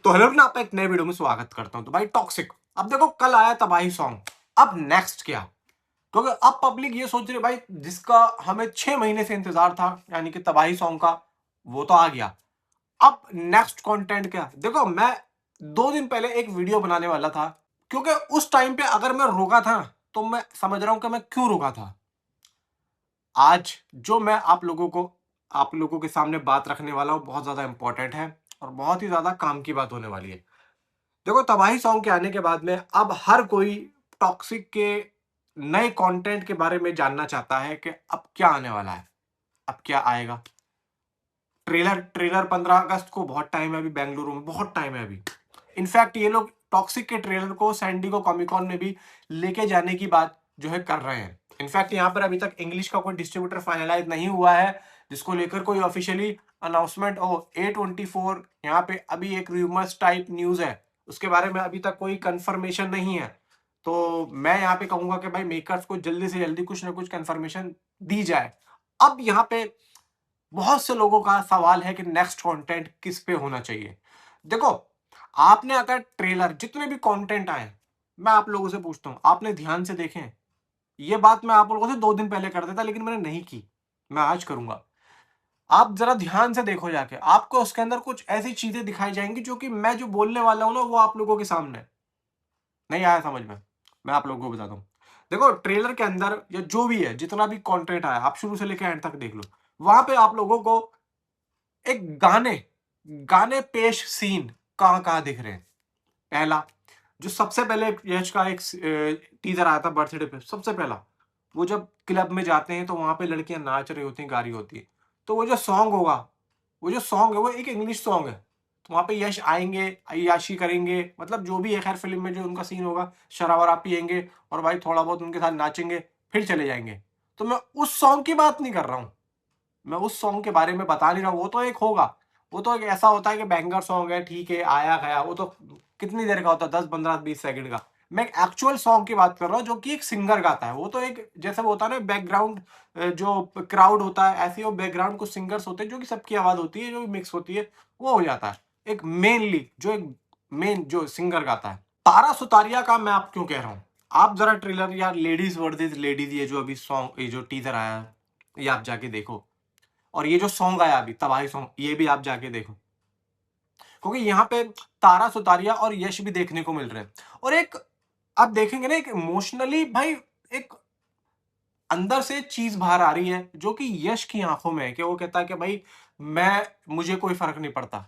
तो हेलो ना, आप एक नए वीडियो में स्वागत करता हूं। तो भाई टॉक्सिक, अब देखो कल आया तबाही सॉन्ग, अब नेक्स्ट क्या? क्योंकि अब पब्लिक ये सोच रही भाई जिसका हमें 6 महीने से इंतजार था, यानी कि तबाही सॉन्ग का, वो तो आ गया। अब नेक्स्ट कंटेंट क्या? देखो मैं 2 दिन पहले एक वीडियो बनाने वाला था, क्योंकि उस टाइम पे अगर मैं रोका था तो मैं समझ रहा हूं कि मैं क्यों रोका था। आज जो मैं आप लोगों के सामने बात रखने वाला हूं बहुत ज्यादा इंपॉर्टेंट है और बहुत ही ज्यादा काम की बात होने वाली है। देखो तबाही सॉन्ग के आने के बाद में अब हर कोई टॉक्सिक के नए कंटेंट के बारे में जानना चाहता है कि अब क्या आने वाला है, अब क्या आएगा। ट्रेलर ट्रेलर 15 अगस्त को बहुत टाइम है, अभी बेंगलुरु में बहुत टाइम है अभी। इनफैक्ट ये लोग टॉक्सिक के ट्रेलर को सैंडिगो कॉमिक कॉन में भी लेके जाने की बात जो है कर रहे हैं। इनफैक्ट यहाँ पर अभी तक इंग्लिश का कोई डिस्ट्रीब्यूटर फाइनलाइज नहीं हुआ है, जिसको लेकर कोई ऑफिशियली अनाउंसमेंट हो। A24 यहाँ पे अभी एक रूमर्स टाइप न्यूज है, उसके बारे में अभी तक कोई कंफर्मेशन नहीं है। तो मैं यहाँ पे कहूंगा कि भाई मेकर्स को जल्दी से जल्दी कुछ ना कुछ कंफर्मेशन दी जाए। अब यहाँ पे बहुत से लोगों का सवाल है कि नेक्स्ट कंटेंट किस पे होना चाहिए। देखो, आपने अगर ट्रेलर जितने भी कंटेंट आए, मैं आप लोगों से पूछता हूं, आपने ध्यान से देखे? ये बात मैं आप लोगों से 2 दिन पहले कर देता, लेकिन मैंने नहीं की, मैं आज करूंगा। आप जरा ध्यान से देखो जाके, आपको उसके अंदर कुछ ऐसी चीजें दिखाई जाएंगी जो कि मैं जो बोलने वाला हूं ना, वो आप लोगों के सामने नहीं आया समझ में। मैं आप लोगों को बताता हूँ। देखो ट्रेलर के अंदर या जो भी है, जितना भी कंटेंट आया, आप शुरू से लेकर एंड तक देख लो। वहां पे आप लोगों को एक गाने गाने पेश सीन कहाँ कहाँ दिख रहे हैं। पहला, जो सबसे पहले यश का एक टीजर आया था बर्थडे पे, सबसे पहला वो जब क्लब में जाते हैं तो वहां पे लड़कियां नाच रही होती हैं, गा रही होती है। तो वो जो सॉन्ग होगा, वो जो सॉन्ग है वो एक इंग्लिश सॉन्ग है। तो वहां पे यश आएंगे, अय्याशी करेंगे, मतलब जो भी है खैर फिल्म में जो उनका सीन होगा, शराब वराब पियेंगे और भाई थोड़ा बहुत उनके साथ नाचेंगे, फिर चले जाएंगे। तो मैं उस सॉन्ग की बात नहीं कर रहा हूँ, मैं उस सॉन्ग के बारे में बता नहीं रहा हूँ। वो तो एक होगा, वो तो एक ऐसा होता है कि बैंगर सॉन्ग है, ठीक है, आया गया, वो तो कितनी देर का होता है, 10 15 20 सेकंड का। मैं एक एक्चुअल सॉन्ग की बात कर रहा हूँ जो कि एक सिंगर गाता है। वो तो एक जैसे वो होता है ना बैकग्राउंड, जो क्राउड होता है, ऐसे वो बैकग्राउंड कुछ सिंगर्स होते हैं जो कि सबकी आवाज होती है, जो मिक्स होती है, वो हो जाता है। एक मेनली जो एक मेन जो सिंगर गाता है। तारा सुतारिया का मैं आप क्यों कह रहा हूँ, आप जरा ट्रेलर या लेडीज वर्सेस लेडीज, ये जो अभी सॉन्ग, ये जो टीजर आया है, ये आप जाके देखो। और ये जो सॉन्ग आया अभी तबाही सॉन्ग, ये भी आप जाके देखो, क्योंकि यहाँ पे तारा सुतारिया और यश भी देखने को मिल रहे हैं। और एक आप देखेंगे ना, एक इमोशनली भाई एक अंदर से चीज बाहर आ रही है जो कि यश की आंखों में है, कि वो कहता है कि भाई मैं मुझे कोई फर्क नहीं पड़ता।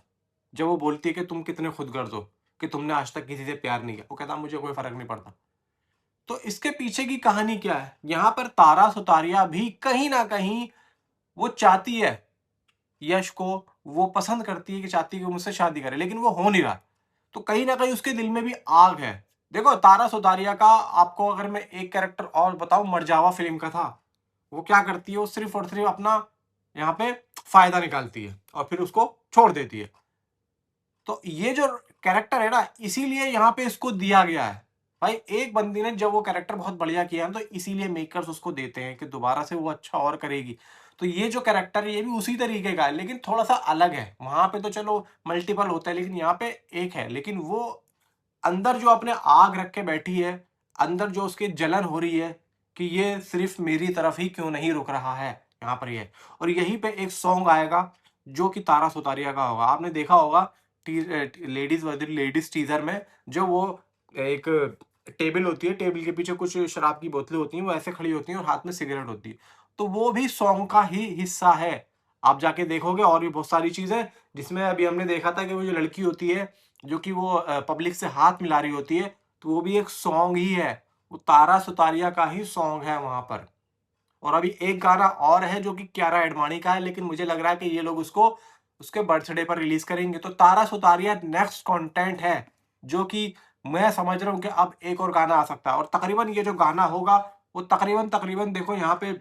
जब वो बोलती है कि तुम कितने खुदगर्ज हो, कि तुमने आज तक किसी से प्यार नहीं किया, वो कहता मुझे कोई फर्क नहीं पड़ता। तो इसके पीछे की कहानी क्या है? यहाँ पर तारा सुतारिया भी कहीं ना कहीं वो चाहती है यश को, वो पसंद करती है, कि चाहती है कि मुझसे शादी करे, लेकिन वो हो नहीं रहा। तो कहीं ना कहीं उसके दिल में भी आग है। देखो तारा सुतारिया का आपको अगर मैं एक कैरेक्टर और बताऊं, मरजावा फिल्म का था। वो क्या करती है, वो सिर्फ और सिर्फ अपना यहाँ पे फायदा निकालती है और फिर उसको छोड़ देती है। तो ये जो कैरेक्टर है ना, इसीलिए यहाँ पे इसको दिया गया है। भाई एक बंदी ने जब वो कैरेक्टर बहुत बढ़िया किया है, तो इसीलिए मेकर्स उसको देते हैं कि दोबारा से वो अच्छा और करेगी। तो ये जो कैरेक्टर है ये भी उसी तरीके का है, लेकिन थोड़ा सा अलग है। वहां पे तो चलो मल्टीपल होता है, लेकिन यहाँ पे एक है। लेकिन वो अंदर जो अपने आग रख के बैठी है, अंदर जो उसकी जलन हो रही है कि ये सिर्फ मेरी तरफ ही क्यों नहीं रुक रहा है, यहाँ पर ये। और यहीं पे एक सॉन्ग आएगा जो कि तारा सुतारिया का होगा। आपने देखा होगा लेडीज लेडीज टीजर में, जो वो एक टेबल होती है, टेबल के पीछे कुछ शराब की बोतलें होती हैं, वो ऐसे खड़ी होती हैं और हाथ में सिगरेट होती है। तो वो भी सॉन्ग का ही हिस्सा है। आप जाके देखोगे और भी बहुत सारी चीजें, जिसमें अभी हमने देखा था कि वो जो लड़की होती है, जो कि वो पब्लिक से हाथ मिला रही होती है, तो वो भी एक सॉन्ग ही है। वो तारा सुतारिया का ही सॉन्ग है वहां पर। और अभी एक गाना और है जो कि कियारा एडवाणी का है, लेकिन मुझे लग रहा है कि ये लोग उसको उसके बर्थडे पर रिलीज करेंगे। तो तारा सुतारिया नेक्स्ट कंटेंट है, जो कि मैं समझ रहा हूँ कि अब एक और गाना आ सकता है। और तकरीबन ये जो गाना होगा, वो तकरीबन तकरीबन देखो यहाँ पे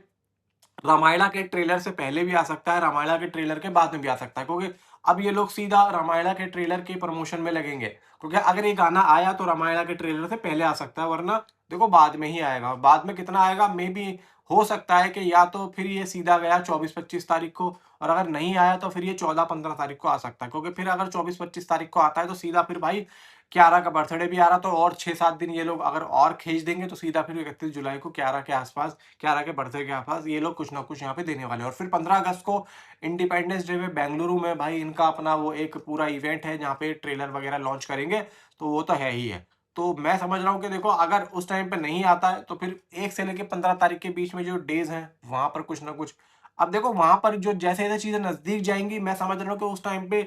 रामायणा के ट्रेलर से पहले भी आ सकता है, रामायणा के ट्रेलर के बाद में भी आ सकता है, क्योंकि अब ये लोग सीधा रामायणा के ट्रेलर के प्रमोशन में लगेंगे। क्योंकि अगर ये गाना आया तो रामायणा के ट्रेलर से पहले आ सकता है, वरना देखो बाद में ही आएगा। बाद में कितना आएगा, मे बी हो सकता है कि या तो फिर ये सीधा गया 24-25 तारीख को, और अगर नहीं आया तो फिर ये 14-15 तारीख को आ सकता है, क्योंकि फिर अगर 24-25 तारीख को आता है तो सीधा फिर भाई कियारा का बर्थडे भी आ रहा, तो और 6-7 दिन ये लोग अगर और खींच देंगे तो सीधा फिर 31 जुलाई को कियारा के आसपास, कियारा के बर्थडे के आसपास ये लोग कुछ ना कुछ यहाँ पे देने वाले हैं। और फिर 15 अगस्त को इंडिपेंडेंस डे में बेंगलुरु में भाई इनका अपना वो एक पूरा इवेंट है जहाँ पे ट्रेलर वगैरह लॉन्च करेंगे, तो वो तो है ही है। तो मैं समझ रहा हूँ कि देखो अगर उस टाइम पे नहीं आता है तो फिर 1 से लेके 15 तारीख के बीच में जो डेज़ हैं, वहाँ पर कुछ ना कुछ, अब देखो वहाँ पर जो जैसे-जैसे चीज़ें नज़दीक जाएँगी, मैं समझ रहा हूँ कि उस टाइम पे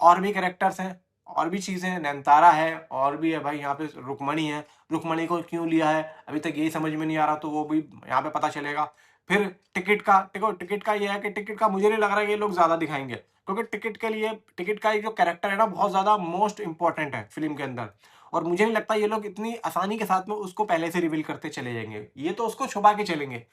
और भी कैरेक्टर्स हैं, और भी चीज़ें हैं, नयनतारा है, और भी है भाई यहाँ पे रुक्मणी है। रुक्मणी को क्यों लिया है, अभी तक यही समझ में नहीं आ रहा, तो वो भी यहाँ पे पता चलेगा। फिर टिकट का देखो, टिकट का ये है कि टिकट का मुझे नहीं लग रहा है कि ये लोग ज़्यादा दिखाएँगे, क्योंकि टिकट के लिए टिकट का एक जो कैरेक्टर है ना, बहुत ज़्यादा मोस्ट इम्पोर्टेंट है फ़िल्म के अंदर, और मुझे नहीं लगता ये लोग इतनी आसानी के साथ में उसको पहले से रिवील करते चले जाएँगे। ये तो उसको छुपा के चलेंगे।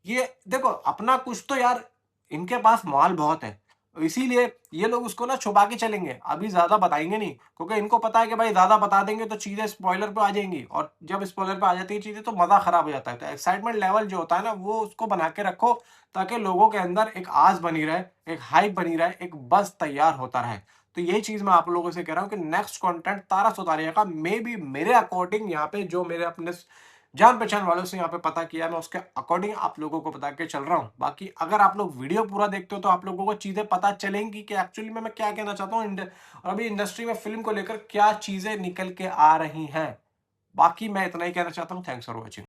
ये देखो अपना कुछ तो यार, इनके पास माल बहुत है, इसीलिए ये लोग उसको ना छुपा के चलेंगे, अभी ज़्यादा बताएँगे नहीं, क्योंकि इनको पता है कि भाई ज़्यादा बता देंगे तो चीज़ें स्पॉइलर पे आ जाएँगी, और जब स्पॉइलर पे आ जाती है चीज़ें तो मज़ा खराब हो जाता है। तो एक्साइटमेंट लेवल जो होता है ना, वो उसको बना के रखो, ताकि लोगों के अंदर एक आस बनी रहे, एक हाइप बनी रहे, एक बज़ तैयार होता रहे। तो यही चीज़ मैं आप लोगों से कह रहा हूँ कि नेक्स्ट कंटेंट तारा सुतारिया का मेबी मेरे अकॉर्डिंग, यहाँ पे जो मेरे अपने जान-पहचान वालों से यहाँ पे पता किया, मैं उसके अकॉर्डिंग आप लोगों को बता के चल रहा हूँ। बाकी अगर आप लोग वीडियो पूरा देखते हो तो आप लोगों को चीज़ें पता चलेंगी कि एक्चुअली में मैं क्या कहना चाहता हूँ, और अभी इंडस्ट्री में फ़िल्म को लेकर क्या चीज़ें निकल के आ रही हैं। बाकी मैं इतना ही कहना चाहता हूँ। Thanks for watching.